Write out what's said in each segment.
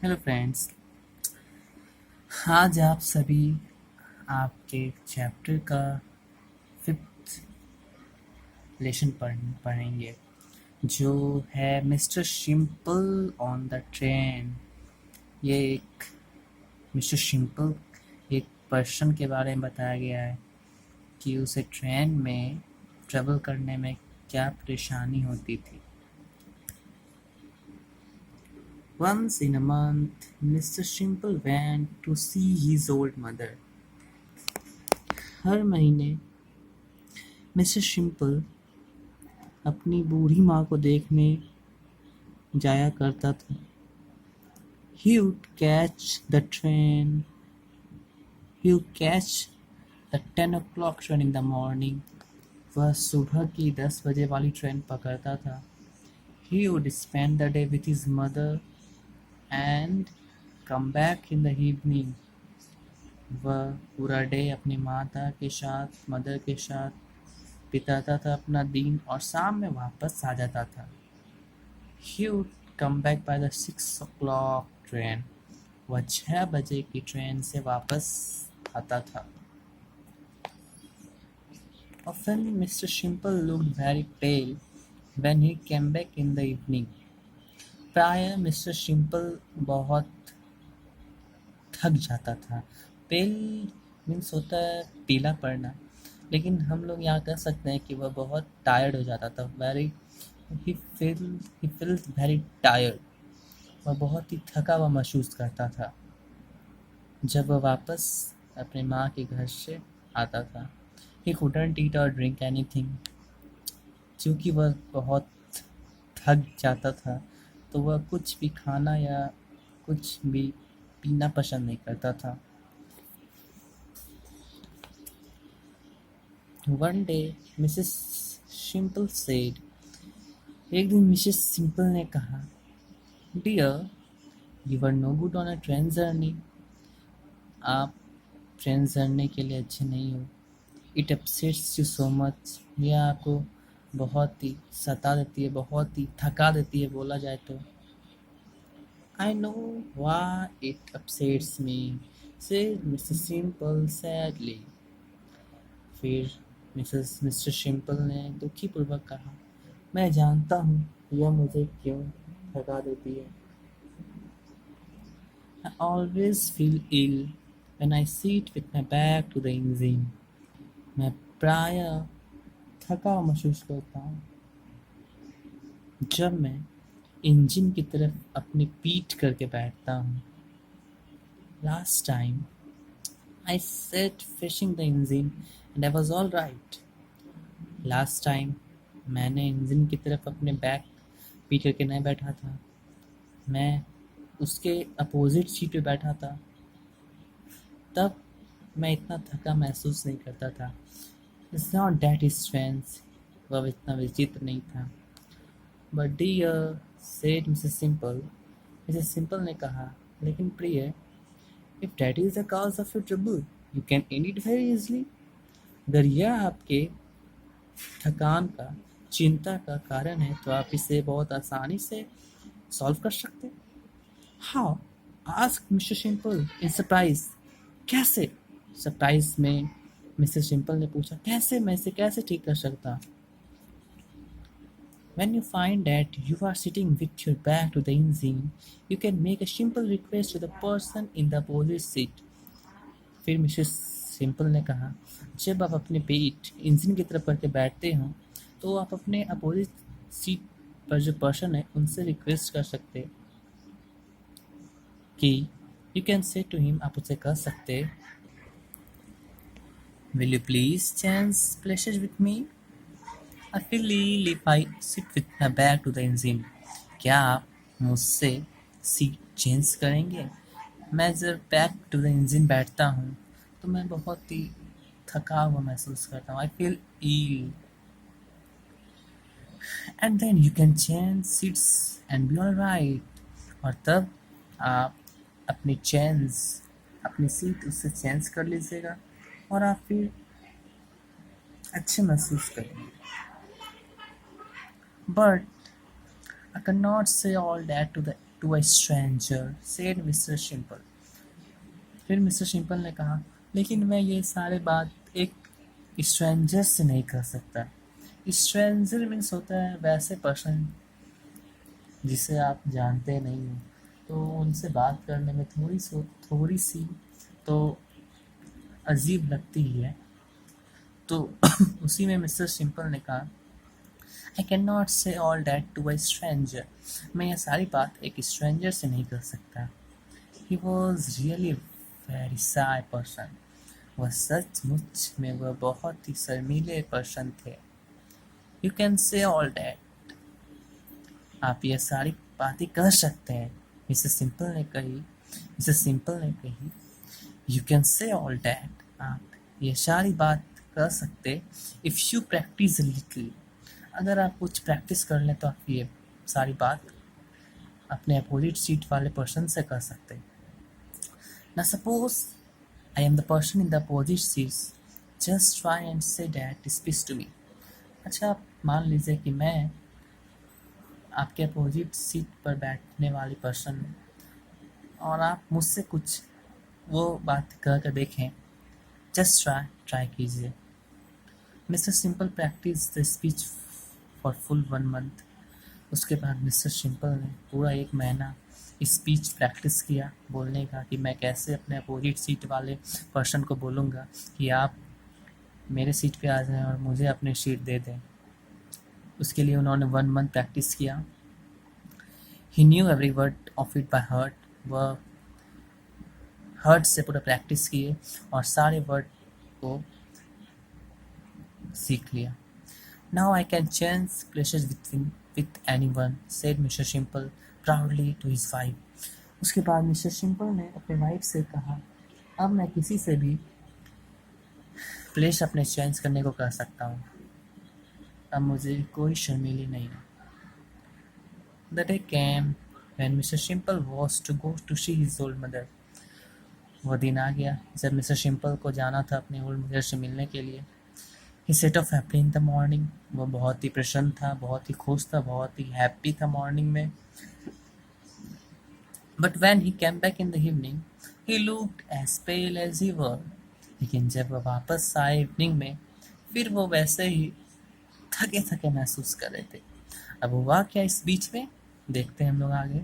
Hello friends. आज आप सभी आपके चैप्टर का फिफ्थ लेसन पढ़ेंगे जो है मिस्टर शिम्पल ऑन द ट्रेन। ये एक मिस्टर शिम्पल एक पर्सन के बारे में बताया गया है कि उसे ट्रेन में ट्रेवल करने में क्या परेशानी होती थी। Once in a month, Mr. Shimple went to see his old mother. हर महीने मिस्टर शिम्पल अपनी बूढ़ी माँ को देखने जाया करता था। He would catch the train. He would catch the 10 o'clock train in the morning. वह सुबह की 10 बजे वाली ट्रेन पकड़ता था। He would spend the day with his mother and come back in the evening. वह पूरा डे अपनी माता के साथ मदर के साथ बिताता था अपना दिन और शाम में वापस आ जाता था। He would come back by the 6 o'clock train. वह 6 बजे की ट्रेन से वापस आता था। Often Mr. Shimple looked very pale when he came back in the evening. प्रायः मिस्टर शिम्पल बहुत थक जाता था। पेल मीन्स होता है पीला पड़ना, लेकिन हम लोग यहाँ कह सकते हैं कि वह बहुत टायर्ड हो जाता था। he feels very tired. वह बहुत ही थका हुआ महसूस करता था जब वह वापस अपने माँ के घर से आता था। He couldn't eat or drink anything. क्योंकि वह बहुत थक जाता था तो वह कुछ भी खाना या कुछ भी पीना पसंद नहीं करता था। One day, Mrs. Simple said, एक दिन मिसेस सिंपल ने कहा, Dear, you are no good on a train journey. आप ट्रेन जर्नी के लिए अच्छे नहीं हो। It upsets you so much. यह आपको बहुत ही सता देती है, बहुत ही थका देती है बोला जाए तो। I know why it upsets me, said Mrs. Simple sadly. फिर मिस्टर शिम्पल ने दुखी पूर्वक कहा, मैं जानता हूँ यह मुझे क्यों थका देती है। I always feel ill when I sit with my back to the engine. मैं प्रायः थका महसूस करता हूँ जब मैं इंजन की तरफ अपनी पीठ करके बैठता हूँ। Last time I sat facing the engine and I was all right. Last time मैंने इंजन की तरफ अपने बैक पीठ करके नहीं बैठा था, मैं उसके अपोजिट सीट पे बैठा था, तब मैं इतना थका महसूस नहीं करता था। It's not that strange. वह इतना विचित्र नहीं था। But dear, said Mrs. Simple. Mrs. Simple ने कहा, लेकिन प्रिय, if that is the cause of your trouble, you can end it very easily. अगर यह आपके थकान का चिंता का कारण है तो आप इसे बहुत आसानी से सॉल्व कर सकते हैं। How? Asked Mr. Simple in surprise. कैसे? सरप्राइज में मिस्टर सिंपल ने पूछा, कैसे? मैं इसे कैसे ठीक कर सकता? When you find that you are sitting with your back to the engine, you can make a simple request to the person in the opposite seat. फिर मिस्टर सिंपल ने कहा, जब आप अपने पीठ इंजन की तरफ करके बैठते हो तो आप अपने अपोजिट सीट पर जो पर्सन है उनसे रिक्वेस्ट कर सकते कि you can say to him, आप उससे कह सकते, Will you please change places with me? I feel ill if I sit with my back to the engine. क्या आप मुझसे सीट चेंज करेंगे? मैं जब बैक टू द इंजन बैठता हूँ तो मैं बहुत ही थका हुआ महसूस करता हूँ। I feel ill. And then you can change seats and be alright. और तब आप अपनी सीट उससे चेंज कर लीजिएगा और आप फिर अच्छे महसूस करेंगे। But I cannot say all that to to a stranger, said Mr. Simple. फिर मिस्टर सिंपल ने कहा, लेकिन मैं ये सारे बात एक स्ट्रेंजर से नहीं कर सकता। स्ट्रेंजर मीन्स होता है वैसे पर्सन जिसे आप जानते नहीं हो, तो उनसे बात करने में थोड़ी सी तो अजीब लगती ही है। तो उसी में मिस्टर सिंपल ने कहा, I can not say all that to a stranger. मैं ये सारी बात एक स्ट्रेंजर से नहीं कर सकता। He was really very shy person. वह सचमुच में वह बहुत ही शर्मीले पर्सन थे। यू कैन से ऑल डैट। आप ये सारी बातें कर सकते हैं, मिसेस सिंपल ने कही। यू कैन से ऑल डैट। आप ये सारी बात कर सकते इफ यू प्रैक्टिस लिटिल। अगर आप कुछ प्रैक्टिस कर लें तो आप ये सारी बात अपने अपोजिट सीट वाले पर्सन से कर सकते। ना suppose I am the person in the opposite seats, just try and say that speech to me. अच्छा, आप मान लीजिए कि मैं आपके अपोजिट सीट पर बैठने वाली पर्सन हूँ और आप मुझसे कुछ वो बात कह कर देखें। जस्ट ट्राई कीजिए। Mister simple practice the speech for full 1 month. उसके बाद मिस्टर सिंपल ने पूरा 1 महीना स्पीच प्रैक्टिस किया बोलने का, कि मैं कैसे अपने अपोजिट सीट वाले पर्सन को बोलूँगा कि आप मेरे सीट पे आ जाएं और मुझे अपनी सीट दे दें। उसके लिए उन्होंने 1 मंथ प्रैक्टिस किया। He knew every word of it by heart. वह हार्ट से पूरा प्रैक्टिस किए और सारे वर्ड को सीख लिया। Now I can change places with anyone, said mister Simple proudly to his wife. उसके बाद मिस्टर सिंपल ने अपने वाइफ से कहा, अब मैं किसी से भी प्लेस अपने चेंज करने को कह सकता हूँ। अब मुझे कोई शर्मिली नहीं है। The day came when Mr. Simple was to go to see his old mother. वो दिन आ गया जब मिस्टर सिंपल को जाना था अपनी ओल्ड मदर से मिलने के लिए। He set off happily in the morning. वो बहुत ही प्रसन्न था, बहुत ही खुश था, बहुत ही हैप्पी था मॉर्निंग में। But when he came back in the evening, he looked as pale as he was. लेकिन जब वो वापस आए इवनिंग में, फिर वो वैसे ही थके थके महसूस कर रहे थे। अब हुआ क्या इस बीच में, देखते हैं हम लोग आगे।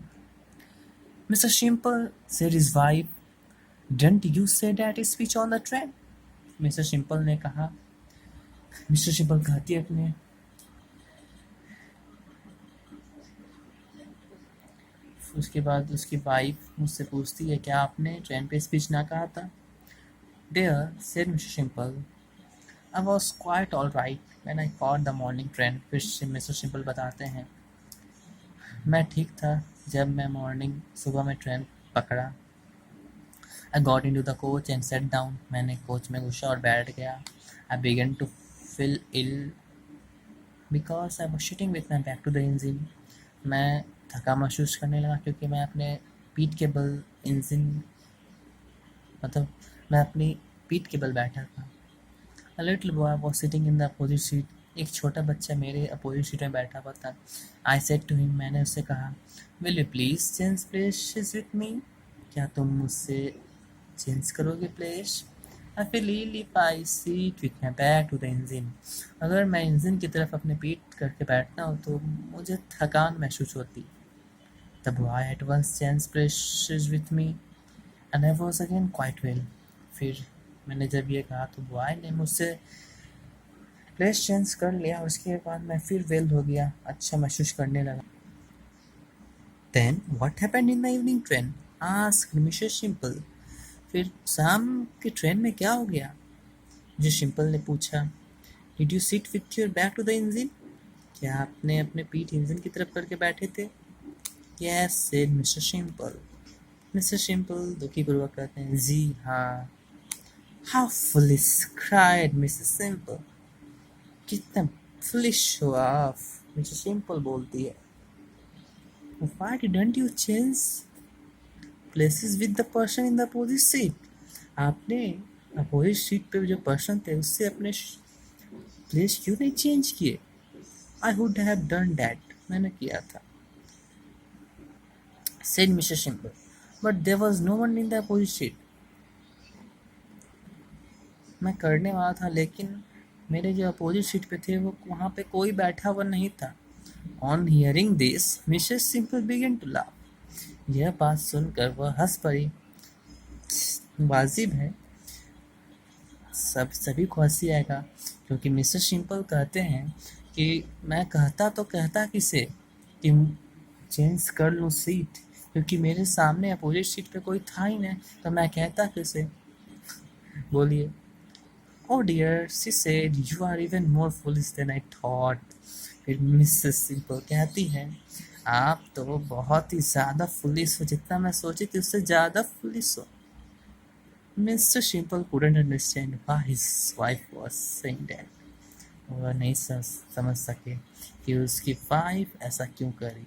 Mister simple said his wife, didn't you say that speech on the train? Mister Simple ने कहा, मिस्टर सिंपल कहती है अपने उसके बाद उसकी वाइफ मुझसे पूछती है, क्या आपने ट्रेन पे स्पीच ना कहा था? Dear, said mister simple, I was quite all right when I caught the morning train. फिर मिस्टर सिंपल बताते हैं, मैं ठीक था जब मैं सुबह में ट्रेन पकड़ा। I got into the coach and sat down. मैंने कोच में घुसा और बैठ गया। I began to feel ill because I was sitting with my back to the engine. मैं थका महसूस करने लगा क्योंकि मैं अपने पीठ के बल मैं अपनी पीठ के बल बैठा था। A little boy was sitting in the opposite seat. एक छोटा बच्चा मेरे अपोजिट सीट में बैठा हुआ था। I said to him, मैंने उससे कहा, Will you please change places with me? क्या तुम मुझसे चेंज करोगे place? I feel ill if I sit with my back to the engine. अगर मैं इंजन की तरफ अपने पीठ करके बैठता हूँ तो मुझे थकान महसूस होती। The boy at once changed places with me and I was again quite well. फिर मैंने जब ये कहा तो बॉय ने मुझसे प्लेस चेंज कर लिया और उसके बाद मैं फिर वेल हो गया, अच्छा महसूस करने लगा। Then what happened in the evening train? Asked Mr. Simple. फिर शाम के ट्रेन में क्या हो गया? जो सिंपल ने पूछा। Did you sit with your back to the engine? क्या आपने अपने पीठ इंजन की तरफ करके बैठे थे? Yes, said Mr. Simple. Mister simple दुखी पूर्वक कहते हैं, जी हाँ। How foolish, cried Mrs. Simple. कितना foolish हो आप, मिस्टर सिंपल बोलती है। Why didn't you change places with the person in the opposite seat? आपने अपोजिट सीट पे जो पर्सन थे उससे अपने प्लेस क्यों नहीं चेंज किए? I would have done that. मैंने किया था। said Mr. Simple. But there was no one in the opposite seat. मैं करने वाला था, लेकिन मेरे जो अपोजिट सीट पे थे वो वहाँ पे कोई बैठा हुआ नहीं था. On hearing this, Mrs. Simple began to laugh. यह बात सुनकर वह हंस पड़ी. वाजिब है, सभी को हंसी आएगा, क्योंकि मिस्टर सिंपल कहते हैं कि मैं कहता तो कहता किसे कि चेंज कर लूँ सीट, क्योंकि मेरे सामने अपोजिट सीट पे कोई था ही नहीं, तो मैं कहता किसे. बोलिए. Oh dear, she said, you are even more foolish than I thought. फिर मिसेस सिंपल कहती है, आप तो बहुत ही ज़्यादा फुलिश हो, जितना मैं सोची थी उससे ज़्यादा फुलिश हो. Mr. Simple couldn't understand why his wife was saying that. वह नहीं समझ सके कि उसकी वाइफ ऐसा क्यों करी.